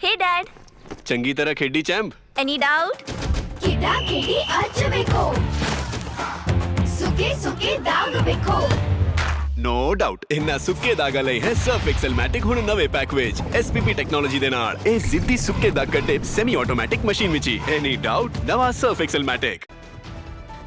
Hey Dad, ਚੰਗੀ ਤਰ੍ਹਾਂ ਖੇਡੀ ਚੈਂਪ। any doubt? ਕਿਦਾ ਕਿਦੀ ਅੱਜ ਵੇਖੋ ਸੁੱਕੇ ਸੁੱਕੇ ਦਾਗ ਵੇਖੋ। ਨੋ ਡਾਊਟ ਇਹਨਾਂ ਸੁੱਕੇ ਦਾਗਾਂ ਲਈ ਹੈ ਸਰਫ ਐਕਸਲ ਮੈਟਿਕ ਹੁਣ ਨਵੇਂ ਪੈਕ ਵਿੱਚ SPP ਟੈਕਨੋਲੋਜੀ ਦੇ ਨਾਲ ਇਹ ਜ਼ਿੱਦੀ ਸੁੱਕੇ ਦਾਗ ਕੱਢੇ ਸੈਮੀ ਆਟੋਮੈਟਿਕ ਮਸ਼ੀਨ ਵਿੱਚ ਹੀ। ਐਨੀ ਡਾਊਟ नवा सर्फ एक्सेल मैटिक।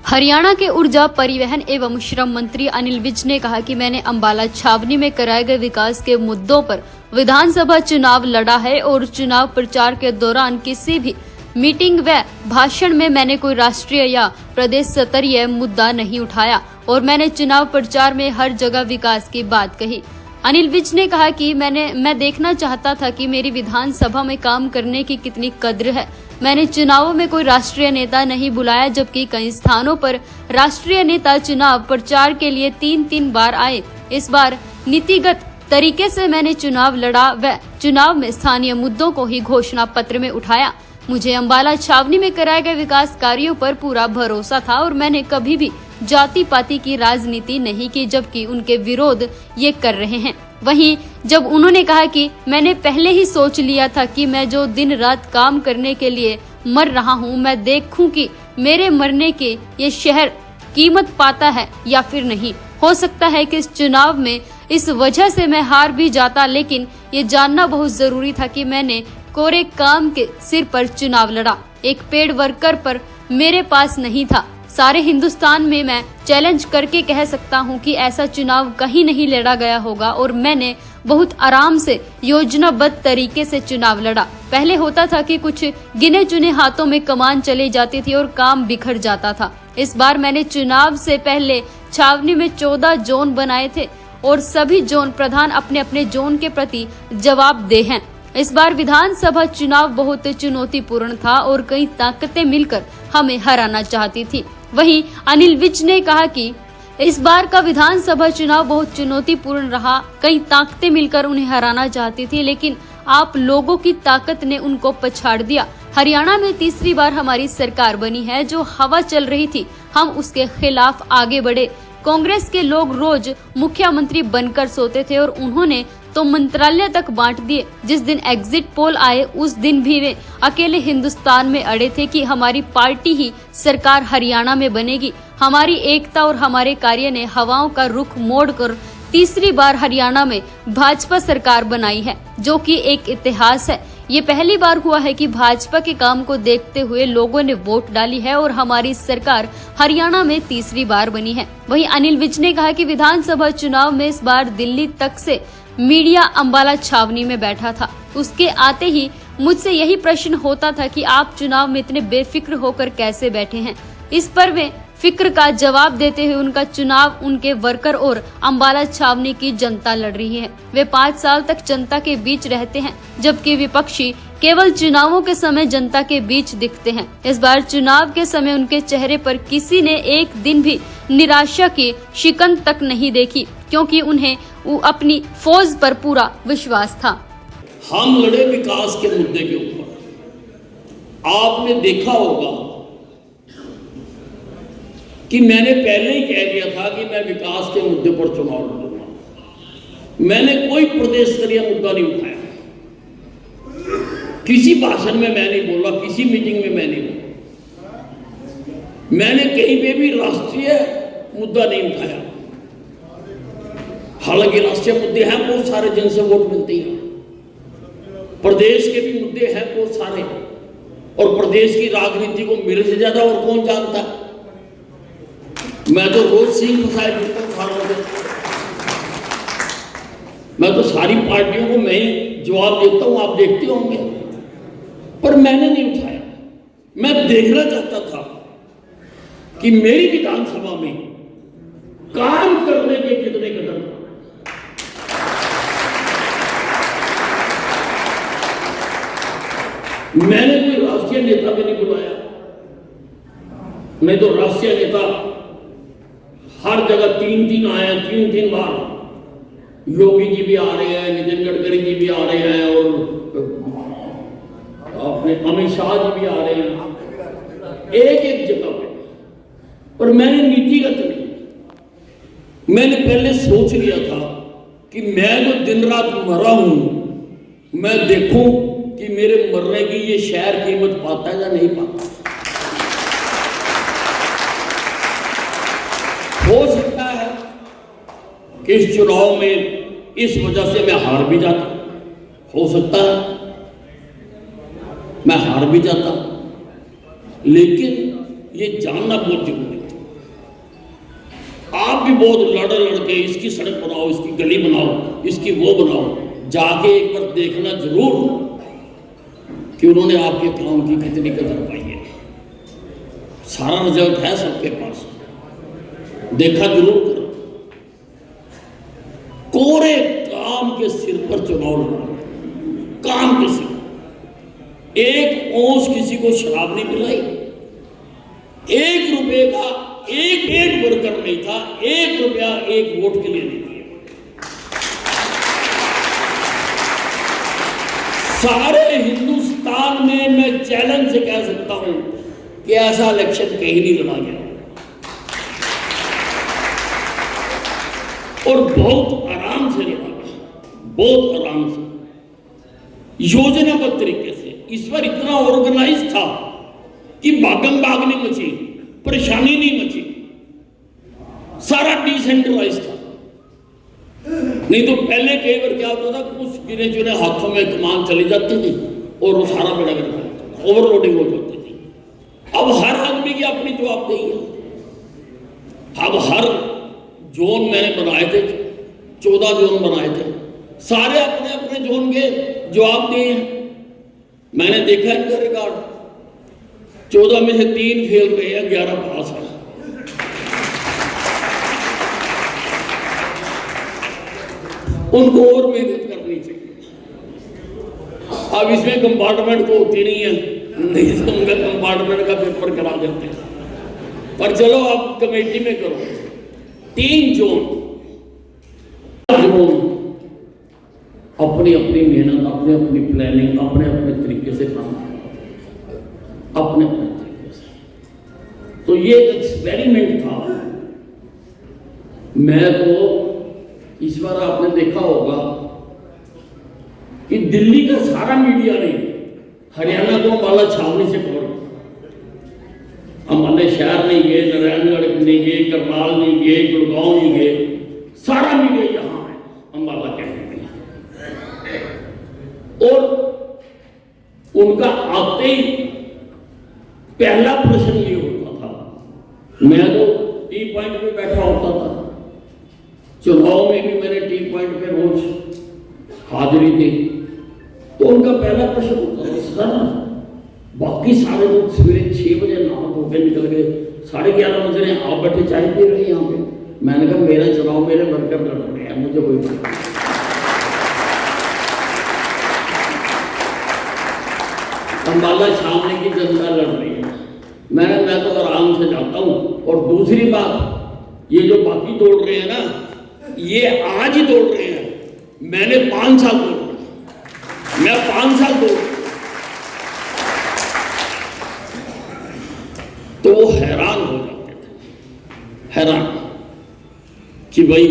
हरियाणा के ऊर्जा परिवहन एवं श्रम मंत्री अनिल विज ने कहा कि मैंने अंबाला छावनी में कराए गए विकास के मुद्दों पर विधानसभा चुनाव लड़ा है और चुनाव प्रचार के दौरान किसी भी मीटिंग व भाषण में मैंने कोई राष्ट्रीय या प्रदेश स्तरीय मुद्दा नहीं उठाया और मैंने चुनाव प्रचार में हर जगह विकास की बात कही। अनिल विज ने कहा कि मैं देखना चाहता था कि मेरी विधानसभा में काम करने की कितनी कद्र है। मैंने चुनावों में कोई राष्ट्रीय नेता नहीं बुलाया, जबकि कई स्थानों पर राष्ट्रीय नेता चुनाव प्रचार के लिए 3-3 बार आए। इस बार नीतिगत तरीके से मैंने चुनाव लड़ा व चुनाव में स्थानीय मुद्दों को ही घोषणा पत्र में उठाया। मुझे अंबाला छावनी में कराए गए विकास कार्यों पर पूरा भरोसा था और मैंने कभी भी जाति पाति की राजनीति नहीं की, जबकि उनके विरोध ये कर रहे हैं। वहीं जब उन्होंने कहा कि मैंने पहले ही सोच लिया था कि मैं जो दिन रात काम करने के लिए मर रहा हूं, मैं देखूं कि मेरे मरने के ये शहर कीमत पाता है या फिर नहीं। हो सकता है कि इस चुनाव में इस वजह से मैं हार भी जाता, लेकिन ये जानना बहुत जरूरी था कि मैंने कोरे काम के सिर पर चुनाव लड़ा। एक पेड वर्कर पर मेरे पास नहीं था। सारे हिंदुस्तान में मैं चैलेंज करके कह सकता हूं कि ऐसा चुनाव कहीं नहीं लड़ा गया होगा और मैंने बहुत आराम से योजनाबद्ध तरीके से चुनाव लड़ा। पहले होता था कि कुछ गिने चुने हाथों में कमान चली जाती थी और काम बिखर जाता था। इस बार मैंने चुनाव से पहले छावनी में 14 जोन बनाए थे और सभी जोन प्रधान अपने अपने जोन के प्रति जवाबदेह हैं। इस बार विधानसभा चुनाव बहुत चुनौतीपूर्ण था और कई ताकतें मिलकर हमें हराना चाहती थी। वहीं अनिल विज ने कहा कि इस बार का विधानसभा चुनाव बहुत चुनौतीपूर्ण रहा। कई ताकतें मिलकर उन्हें हराना चाहती थी, लेकिन आप लोगों की ताकत ने उनको पछाड़ दिया। हरियाणा में तीसरी बार हमारी सरकार बनी है। जो हवा चल रही थी हम उसके खिलाफ आगे बढ़े। कांग्रेस के लोग रोज मुख्यमंत्री बनकर सोते थे और उन्होंने तो मंत्रालय तक बांट दिए। जिस दिन एग्जिट पोल आए उस दिन भी वे अकेले हिंदुस्तान में अड़े थे कि हमारी पार्टी ही सरकार हरियाणा में बनेगी। हमारी एकता और हमारे कार्य ने हवाओं का रुख मोड़कर तीसरी बार हरियाणा में भाजपा सरकार बनाई है, जो कि एक इतिहास है। ये पहली बार हुआ है कि भाजपा के काम को देखते हुए लोगों ने वोट डाली है और हमारी सरकार हरियाणा में तीसरी बार बनी है। वहीं अनिल विज ने कहा कि विधानसभा चुनाव में इस बार दिल्ली तक से मीडिया अंबाला छावनी में बैठा था। उसके आते ही मुझसे यही प्रश्न होता था कि आप चुनाव में इतने बेफिक्र होकर कैसे बैठे हैं। इस पर वे फिक्र का जवाब देते हुए उनका चुनाव उनके वर्कर और अंबाला छावनी की जनता लड़ रही है। वे 5 साल तक जनता के बीच रहते हैं, जबकि विपक्षी केवल चुनावों के समय जनता के बीच दिखते हैं। इस बार चुनाव के समय उनके चेहरे पर किसी ने एक दिन भी निराशा की शिकन तक नहीं देखी, क्योंकि उन्हें अपनी फौज पर पूरा विश्वास था। हम लड़े विकास के मुद्दे के ऊपर। आपने देखा होगा कि मैंने पहले ही कह दिया था कि मैं विकास के मुद्दे पर चुनाव लड़ूंगा। मैंने कोई प्रदेश स्तरीय मुद्दा नहीं उठाया। किसी भाषण में मैं नहीं बोला, किसी मीटिंग में मैं नहीं बोला। मैंने कहीं पे भी राष्ट्रीय मुद्दा नहीं उठाया। हालांकि राष्ट्रीय मुद्दे हैं बहुत सारे, जिनसे वोट मिलते हैं। प्रदेश के भी मुद्दे हैं बहुत सारे, और प्रदेश की राजनीति को मेरे से ज्यादा और कौन जानता है। मैं तो रोज सिंह फसाए बिल्कुल खा रहा हूं। मैं तो सारी पार्टियों को मैं ही जवाब देता हूं, आप देखते होंगे, पर मैंने नहीं उठाया। मैं देखना चाहता था कि मेरी विधानसभा में काम करने के कितने कदम। मैंने कोई राष्ट्रीय नेता भी नहीं बुलाया। नहीं तो राष्ट्रीय नेता हर जगह 3-3 आए, 3-3 बार। योगी जी भी आ रहे हैं, नितिन गडकरी जी भी आ रहे हैं, और अपने अमित शाह जी भी आ रहे हैं, एक जगह पे। पर मैंने नीतिगत नहीं, मैंने पहले सोच लिया था कि मैं जो दिन रात मरा हूं, मैं देखूं कि मेरे मरने की ये शहर कीमत पाता है या नहीं पाता। हो सकता है कि इस चुनाव में इस वजह से मैं हार भी जाता, हो सकता है मैं हार भी जाता, लेकिन ये जानना बहुत जरूरी है। आप भी बहुत लड़ के इसकी सड़क बनाओ, इसकी गली बनाओ, इसकी वो बनाओ, जाके एक बार देखना जरूर कि उन्होंने आपके काम की कितनी कदर पाई है। सारा रिजल्ट है सबके पास, देखा जरूर करो। कोरे काम के सिर पर चुनाव लड़ा, काम के सिर। एक औंस किसी को शराब नहीं पिलाई, 1 रुपए का एक वर्कर नहीं था, 1 रुपया 1 वोट के लिए नहीं दिया। सारे हिंदुस्तान में मैं चैलेंज से कह सकता हूं कि ऐसा इलेक्शन कहीं नहीं लड़ा गया, और बहुत आराम से लड़ा गया, बहुत आराम से, योजनाबद्ध तरीके से। इस बार इतना ऑर्गेनाइज था कि भागम भाग नहीं मची, परेशानी नहीं मची, सारा डिसेंट्रलाइज था। नहीं तो पहले कई बार क्या होता था, कुछ गिने चुने हाथों में कमान चली जाती थी और वो सारा बेड़ा गर्क हो जाता था, ओवरलोडिंग हो जाती थी। अब हर आदमी की अपनी जवाबदेही है। अब हर जोन मैंने बनाए थे, 14 जोन बनाए थे, सारे अपने अपने जोन के जवाब दिए हैं। मैंने देखा इनका रिकॉर्ड, 14 में से 3 फेल गए हैं, 11 पास है। उनको और मेहनत करनी चाहिए। अब इसमें कंपार्टमेंट तो होती नहीं है, नहीं तो उनका कंपार्टमेंट का पेपर करा देते हैं। पर चलो आप कमेटी में करो। 3 जोन अपनी अपनी मेहनत, अपनी अपनी प्लानिंग, अपने अपने तरीके से काम करना, अपने अपने तरीके से। तो ये एक्सपेरिमेंट था। मैं तो इस बार आपने देखा होगा कि दिल्ली का सारा मीडिया ने हरियाणा को अम्बाला छावनी से कवर किया। अम्बाला शहर नहीं गए, नारायणगढ़ नहीं गए, करनाल नहीं गए, गुड़गांव नहीं गए, सारा मीडिया यहां है अम्बाला कैंप में। और उनका आते ही पहला प्रश्न ये होता था, मैं तो टी पॉइंट पे बैठा होता था, चुनाव में भी मैंने टी पॉइंट पे रोज हाजिरी दी, तो उनका पहला प्रश्न होता था, सर बाकी सारे लोग सवेरे 6 बजे नहा धो के निकल गए, 11:30 बज रहे हैं, आप बैठे चाय पी रहे हैं यहाँ पे। मैंने कहा मेरा चुनाव मेरे वर्कर लड़ रहे हैं, मुझे कोई बात नहीं। अम्बाला छावनी की जनता लड़ रही है, मैं तो आराम से जाता हूँ। और दूसरी बात, ये जो बाकी दौड़ रहे हैं ना, ये आज ही दौड़ रहे हैं, मैंने 5 साल दौड़ा, मैं 5 साल दौड़ा। तो वो हैरान हो जाते थे, हैरान कि भाई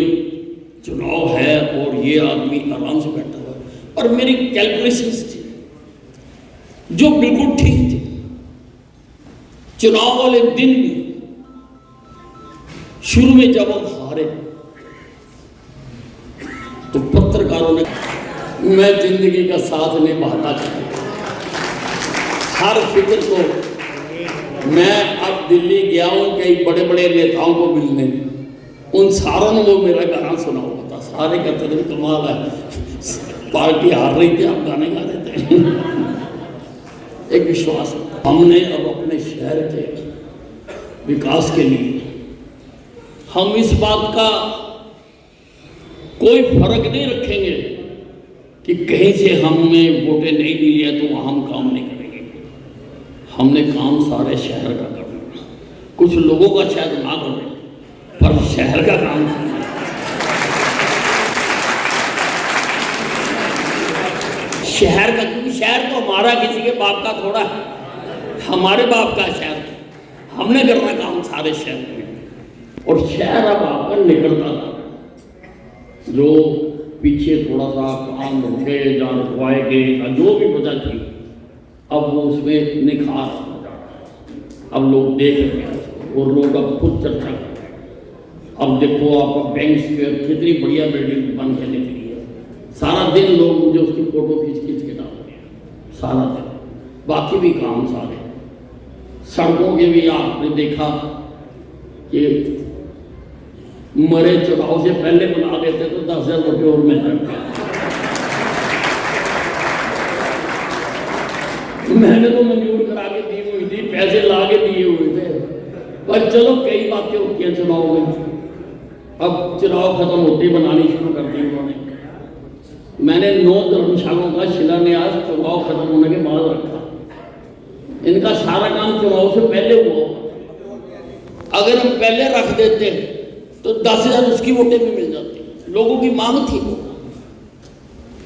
चुनाव है और ये आदमी आराम से बैठा हुआ है। और मेरी कैलकुलेशंस थी जो बिल्कुल ठीक थी। चुनाव वाले दिन भी शुरू में जब हम हारे तो पत्रकारों ने, मैं जिंदगी का साथ निभाता चाहता, हर फिक्र को। मैं अब दिल्ली गया हूं कई बड़े बड़े नेताओं को मिलने, उन सारों ने वो मेरा गाना सुना हुआ था, सारे कहते थे कमाल है, पार्टी हार रही थी आप गाने गा रहे थे। एक विश्वास हमने अब अपने शहर के विकास के लिए हम इस बात का कोई फर्क नहीं रखेंगे कि कहीं से हमें वोटें नहीं मिली है तो हम काम नहीं करेंगे। हमने काम सारे शहर का करना, कुछ लोगों का शायद ना करें पर शहर का काम करना। शहर का, क्योंकि शहर तो हमारा किसी के बाप का थोड़ा है, हमारे बाप का शहर, हमने करना काम सारे शहर में। और शहर अब आपका निकलता था, जो पीछे थोड़ा सा काम रुके या रुकवाए गए या जो भी वजह थी, अब वो उसमें निखार हो जा रहा है। अब लोग देख रहे हैं उसको और लोग अब खुद चर्चा कर रहे हैं। अब देखो आपका बैंक स्क्वायर कितनी बढ़िया बिल्डिंग बन के निकली है, सारा दिन लोग मुझे उसकी फोटो खींच के डाल रहे हैं सारा दिन। बाकी भी काम सारे सड़कों के भी आपने देखा कि मरे चुनाव से पहले बना देते तो 10,000 रुपये और मिल जाते। मैंने तो मंजूर करा के दी हुई थी, पैसे ला के दिए हुए थे, पर चलो कई बातें होती हैं चुनाव में। अब चुनाव खत्म होते ही बनानी शुरू कर दी उन्होंने। मैंने 9 धर्मशालाओं का शिलान्यास चुनाव खत्म होने के बाद रखा। इनका सारा काम चुनाव से पहले हुआ। अगर हम पहले रख देते तो 10,000 उसकी वोटें भी मिल जाती, लोगों की मांग थी।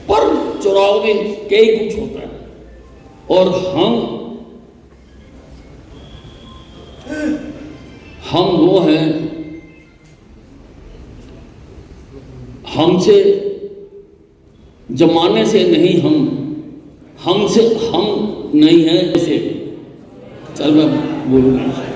पर चुनाव में कई कुछ होता है और हम वो हैं, हमसे जमाने से नहीं, हमसे हम नहीं है। चल मैं बोलूँगा।